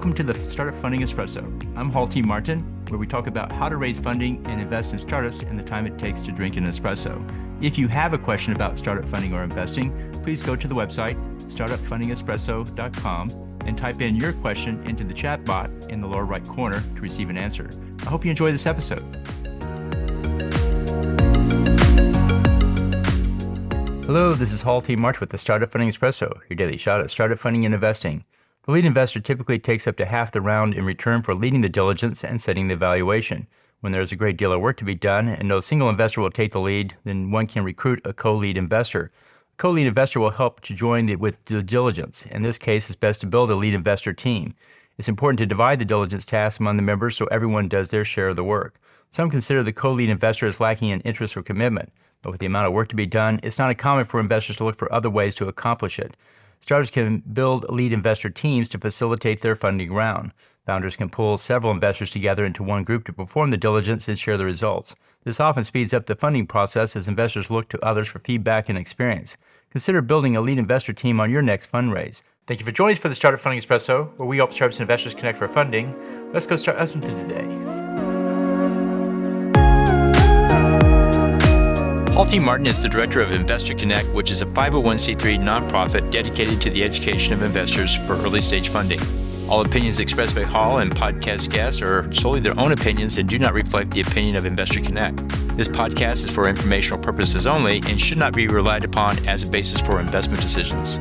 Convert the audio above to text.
Welcome to the Startup Funding Espresso. I'm Hall T. Martin, where we talk about how to raise funding and invest in startups and the time it takes to drink an espresso. If you have a question about startup funding or investing, please go to the website, startupfundingespresso.com, and type in your question into the chat bot in the lower right corner to receive an answer. I hope you enjoy this episode. Hello, this is Hall T. Martin with the Startup Funding Espresso, your daily shot at startup funding and investing. The lead investor typically takes up to half the round in return for leading the diligence and setting the valuation. When there is a great deal of work to be done and no single investor will take the lead, then one can recruit a co-lead investor. A co-lead investor will help to join with the diligence. In this case, it's best to build a lead investor team. It's important to divide the diligence tasks among the members so everyone does their share of the work. Some consider the co-lead investor as lacking in interest or commitment, but with the amount of work to be done, it's not uncommon for investors to look for other ways to accomplish it. Startups can build lead investor teams to facilitate their funding round. Founders can pull several investors together into one group to perform the diligence and share the results. This often speeds up the funding process as investors look to others for feedback and experience. Consider building a lead investor team on your next fundraise. Thank you for joining us for the Startup Funding Espresso, where we help startups and investors connect for funding. Let's go start us into today. Hall T. Martin is the director of Investor Connect, which is a 501c3 nonprofit dedicated to the education of investors for early-stage funding. All opinions expressed by Hall and podcast guests are solely their own opinions and do not reflect the opinion of Investor Connect. This podcast is for informational purposes only and should not be relied upon as a basis for investment decisions.